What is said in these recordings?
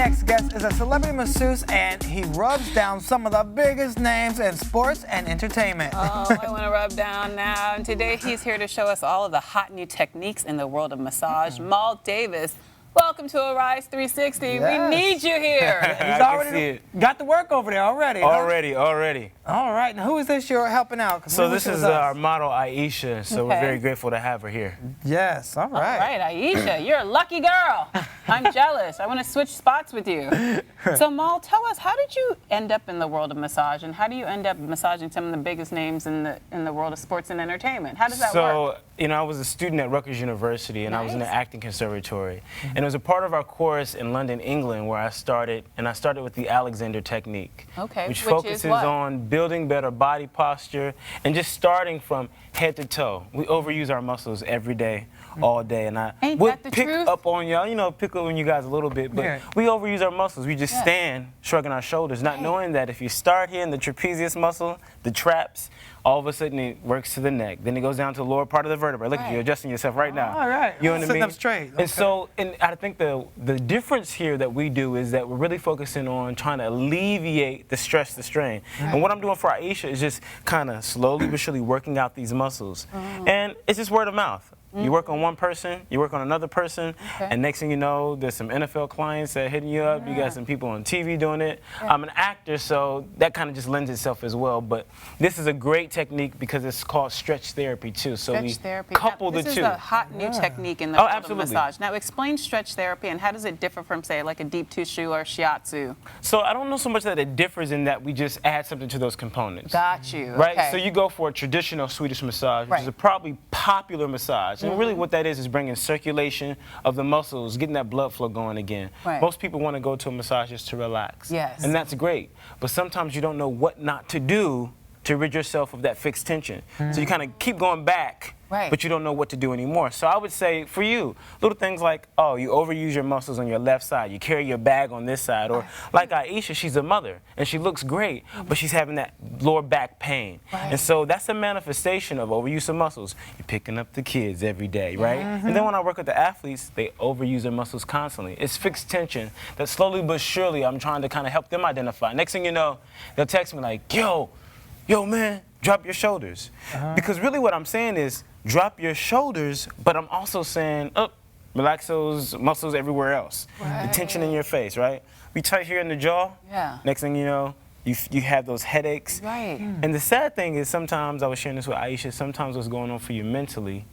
next guest is a celebrity masseuse, and he rubs down some of the biggest names in sports and entertainment. Oh, I want to rub down now. And today he's here to show us all of the hot new techniques in the world of massage. Maul Davis, welcome to Arise 360. Yes. We need you here. He's already got the work over there already. Already. All right. Now, who is this you're helping out? So this is our model, Aisha. So we're very grateful to have her here. Yes. All right. All right, Aisha, you're a lucky girl. I'm jealous. I want to switch spots with you. So Maul, tell us, how did you end up in the world of massage, and how do you end up massaging some of the biggest names in the world of sports and entertainment? How does that work? So, you know, I was a student at Rutgers University, and I was in the acting conservatory. And it was a part of our course in London, England, where I started, and I started with the Alexander technique. Okay, which focuses on building better body posture and just starting from head to toe. We overuse our muscles every day, all day, and I would pick up on y'all, you know, pick up on you guys a little bit, but we overuse our muscles. We just stand shrugging our shoulders, not knowing that if you start here in the trapezius muscle, the traps, all of a sudden it works to the neck. Then it goes down to the lower part of the vertebrae. Look at you adjusting yourself right now. All right. You know what I mean? Sitting up straight. Okay. And so, and I think the difference here that we do is that we're really focusing on trying to alleviate the stress, the strain. And what I'm doing for Aisha is just kind of slowly but surely working out these muscles. And it's just word of mouth. You work on one person, you work on another person, and next thing you know, there's some NFL clients that are hitting you up. You got some people on TV doing it. I'm an actor, so that kind of just lends itself as well. But this is a great technique because it's called stretch therapy too. So we couple the two. This is a hot new technique in the world of massage. Now explain stretch therapy and how does it differ from, say, like a deep tissue or shiatsu? So I don't know so much that it differs in that we just add something to those components. Got you. Right? Okay. So you go for a traditional Swedish massage, which is a probably popular massage. And really what that is bringing circulation of the muscles, getting that blood flow going again. Most people want to go to a massage just to relax. Yes. And that's great. But sometimes you don't know what not to do to rid yourself of that fixed tension. So you kind of keep going back, but you don't know what to do anymore. So I would say for you, little things like, oh, you overuse your muscles on your left side, you carry your bag on this side, or like Aisha, she's a mother, and she looks great, but she's having that lower back pain. And so that's a manifestation of overuse of muscles. You're picking up the kids every day, right? And then when I work with the athletes, they overuse their muscles constantly. It's fixed tension that slowly but surely I'm trying to kind of help them identify. Next thing you know, they'll text me like, yo man, drop your shoulders. Because really what I'm saying is drop your shoulders, but I'm also saying, relax those muscles everywhere else. The tension in your face, right? We tight here in the jaw. Next thing you know, you have those headaches. And the sad thing is sometimes, I was sharing this with Aisha, sometimes what's going on for you mentally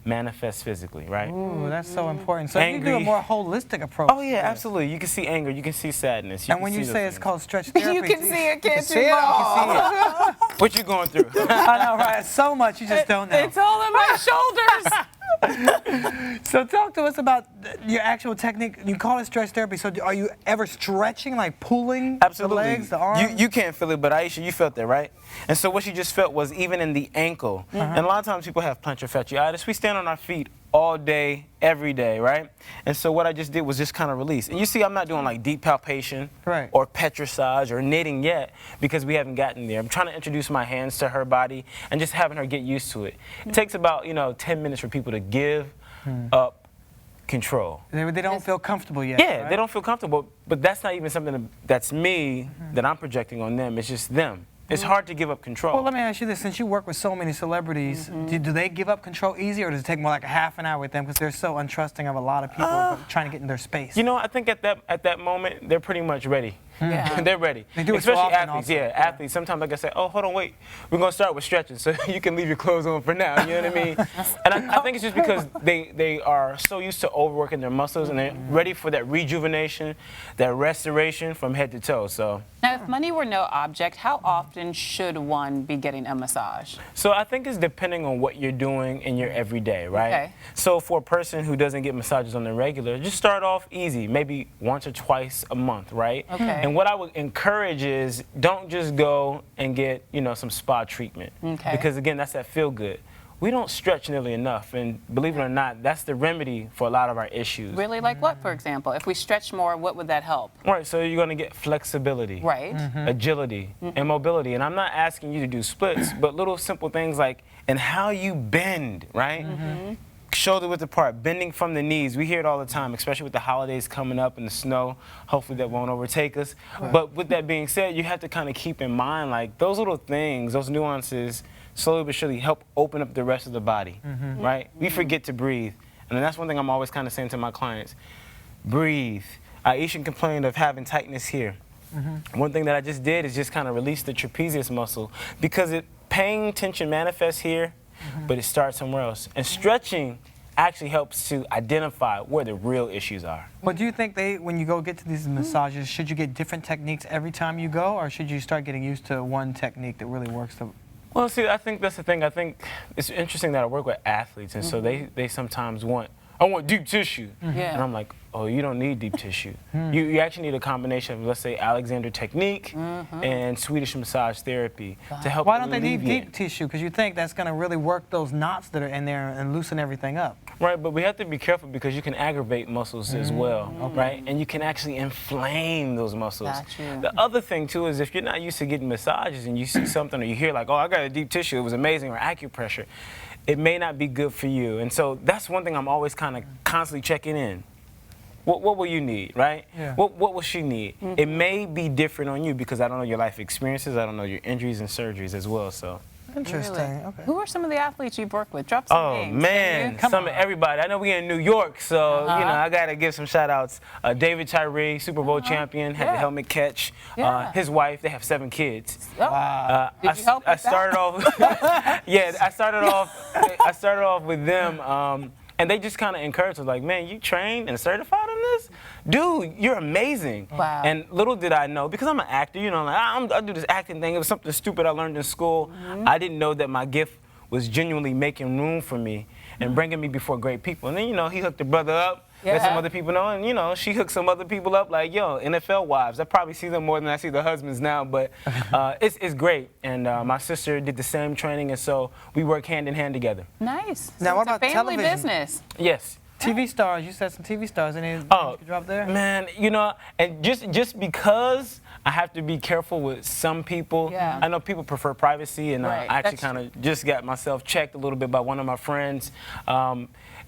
manifests physically, right? Ooh, that's so important. So you do a more holistic approach. Oh yeah, absolutely. You can see anger, you can see sadness. And when you say it's called stretch therapy, you can see it, can't you? What you going through? I know, right? So much you just don't know. It's all in my shoulders. So talk to us about your actual technique. You call it stretch therapy. So are you ever stretching, like pulling the legs, the arms? You can't feel it, but Aisha, you felt that, right? And so what you just felt was even in the ankle. And a lot of times people have plantar fasciitis. We stand on our feet all day, every day, right? And so what I just did was just kind of release. And you see, I'm not doing like deep palpation or petrissage or knitting yet because we haven't gotten there. I'm trying to introduce my hands to her body and just having her get used to it. It takes about, 10 minutes for people to give up control. They don't feel comfortable yet. Yeah, they don't feel comfortable, but that's not even something that's me that I'm projecting on them. It's just them. It's hard to give up control. Well, let me ask you this. Since you work with so many celebrities, do they give up control easy, or does it take more like a half an hour with them because they're so untrusting of a lot of people trying to get in their space? You know, I think at that moment, they're pretty much ready. They're ready. They do it especially so often athletes. also. Athletes. Sometimes, like I say, oh, hold on, wait. We're going to start with stretching, so you can leave your clothes on for now. You know what I mean? And I think it's just because they are so used to overworking their muscles, and they're ready for that rejuvenation, that restoration from head to toe. So now, if money were no object, how often should one be getting a massage? So I think it's depending on what you're doing in your everyday, right? So for a person who doesn't get massages on the regular, just start off easy, maybe once or twice a month, right? And what I would encourage is don't just go and get, some spa treatment. Because again, that's that feel good. We don't stretch nearly enough, and believe it or not, that's the remedy for a lot of our issues. Really? Like what, for example? If we stretch more, what would that help? Right, so you're going to get flexibility, agility, and mobility. And I'm not asking you to do splits, but little simple things like, and how you bend, right? shoulder width apart, bending from the knees. We hear it all the time, especially with the holidays coming up and the snow. Hopefully that won't overtake us. Right. But with that being said, you have to kind of keep in mind, like, those little things, those nuances, slowly but surely help open up the rest of the body, right? We forget to breathe. And that's one thing I'm always kind of saying to my clients. Breathe. Aisha complained of having tightness here. One thing that I just did is just kind of release the trapezius muscle because pain, tension manifests here, but it starts somewhere else. And stretching actually helps to identify where the real issues are. But do you think when you go get to these massages, should you get different techniques every time you go, or should you start getting used to one technique that really works? Well, see, I think that's the thing. I think it's interesting that I work with athletes, and so they sometimes want, I want deep tissue. And I'm like, oh, you don't need deep tissue. You actually need a combination of, let's say, Alexander technique and Swedish massage therapy to help. Why don't they need deep tissue? Because you think that's going to really work those knots that are in there and loosen everything up. Right, but we have to be careful because you can aggravate muscles as well, right? And you can actually inflame those muscles. The other thing, too, is if you're not used to getting massages and you see something or you hear like, oh, I got a deep tissue, it was amazing, or acupressure, it may not be good for you. And so that's one thing I'm always kind of constantly checking in. What will you need, right? Yeah. What will she need? It may be different on you because I don't know your life experiences, I don't know your injuries and surgeries as well, so. Interesting. Really? Okay. Who are some of the athletes you've worked with? Drop some names. Oh, man. Some of everybody. I know we're in New York, so, you know, I got to give some shout-outs. David Tyree, Super Bowl champion, had the helmet catch. His wife, they have 7 kids. Wow. Did you help with started off, I started off with them. And they just kind of encouraged us, like, man, you trained and certified in this? Dude, you're amazing. Wow. And little did I know, because I'm an actor, you know, like, I do this acting thing. It was something stupid I learned in school. I didn't know that my gift was genuinely making room for me and bringing me before great people. And then, you know, he hooked the brother up. Let some other people know, and you know, she hooked some other people up, like, yo, NFL wives. I probably see them more than I see the husbands now, but it's great. And my sister did the same training, and so we work hand in hand together. Nice. Now, So what it's a about family television? business? Yes. TV stars, you said some TV stars. Any you drop there? Man, you know, and just because I have to be careful with some people, I know people prefer privacy, and I actually kind of just got myself checked a little bit by one of my friends.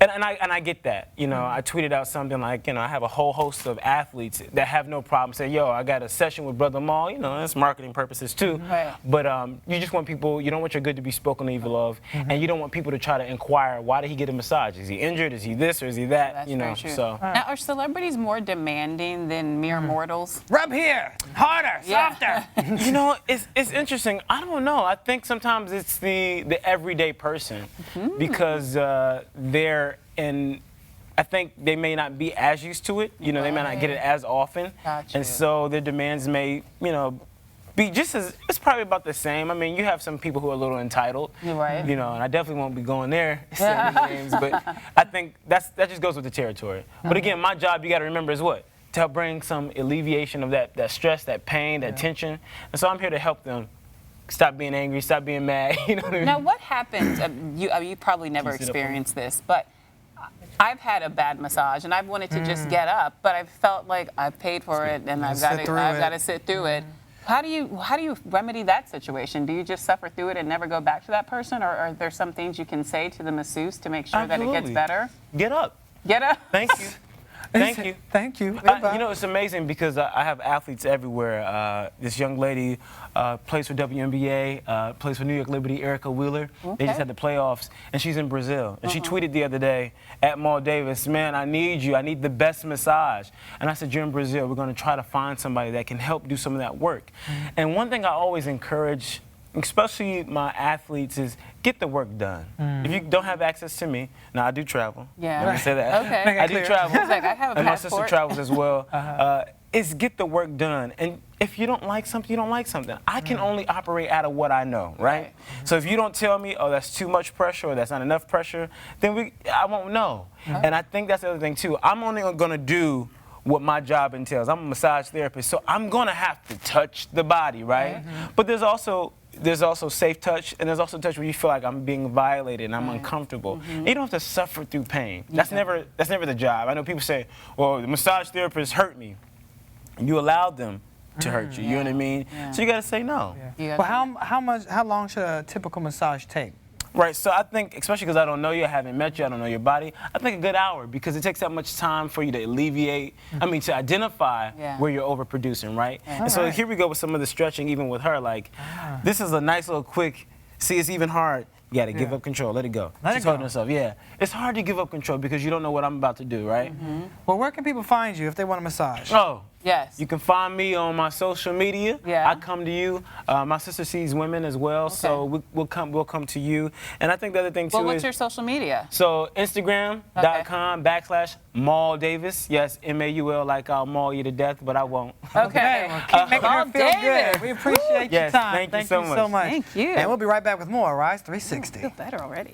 And I get that. You know, I tweeted out something like, you know, I have a whole host of athletes that have no problem saying, yo, I got a session with Brother Maul. You know, that's marketing purposes too. But you just want people, you don't want your good to be spoken evil of, and you don't want people to try to inquire, why did he get a massage? Is he injured? Is he this or is he that? That's you know, so. Now, are celebrities more demanding than mere mortals? Rub here, harder, softer. You know, it's interesting. I don't know. I think sometimes it's the everyday person because and I think they may not be as used to it. You know, they may not get it as often. And so their demands may, you know, be just as, it's probably about the same. I mean, you have some people who are a little entitled. You know, and I definitely won't be going there saying names, but I think that just goes with the territory. But again, my job, you got to remember, is what? To help bring some alleviation of that stress, that pain, that tension. And so I'm here to help them stop being angry, stop being mad. You know what I mean? Now, what happens? You probably never experienced this, but I've had a bad massage, and I've wanted to just get up, but I've felt like I've paid for it, and I've got to sit through it. How do you remedy that situation? Do you just suffer through it and never go back to that person, or are there some things you can say to the masseuse to make sure that it gets better? Get up. Get up. Thank you. Thank you. Thank you. You know, it's amazing because I have athletes everywhere. This young lady plays for WNBA, plays for New York Liberty, Erica Wheeler. They just had the playoffs, and she's in Brazil. And she tweeted the other day at Maul Davis, man, I need you. I need the best massage. And I said, you're in Brazil. We're going to try to find somebody that can help do some of that work. And one thing I always encourage, especially my athletes, is get the work done. If you don't have access to me, now I do travel. Let me say that. Okay. I do travel. Like, I have a and passport. my sister travels as well. Is get the work done. And if you don't like something, you don't like something. I can only operate out of what I know, right? So if you don't tell me, oh, that's too much pressure or that's not enough pressure, then I won't know. And I think that's the other thing too. I'm only going to do what my job entails. I'm a massage therapist, so I'm going to have to touch the body, right? But there's also safe touch, and there's also touch where you feel like I'm being violated and I'm uncomfortable. And you don't have to suffer through pain. That's never the job. I know people say, well, the massage therapist hurt me. You allowed them to hurt you. You know what I mean? So you got to say no. Well, how long should a typical massage take? Right, so I think, especially because I don't know you, I haven't met you, I don't know your body, I think a good hour, because it takes that much time for you to alleviate, to identify where you're overproducing, right? And so here we go with some of the stretching, even with her, like, this is a nice little quick, see, it's even hard. You gotta give up control, let it go. She's holding herself, It's hard to give up control because you don't know what I'm about to do, right? Well, where can people find you if they want a massage? Oh. Yes. You can find me on my social media. Yeah. I come to you. My sister sees women as well, so we'll come to you. And I think the other thing too what's is your social media? So Instagram.com/Maul Davis. Yes, M-A-U-L, like I'll maul you to death, but I won't. Okay. Well, keep making her feel good. We appreciate your Yes, time. thank you so much. Thank you. And we'll be right back with more Rise 360. I feel better already.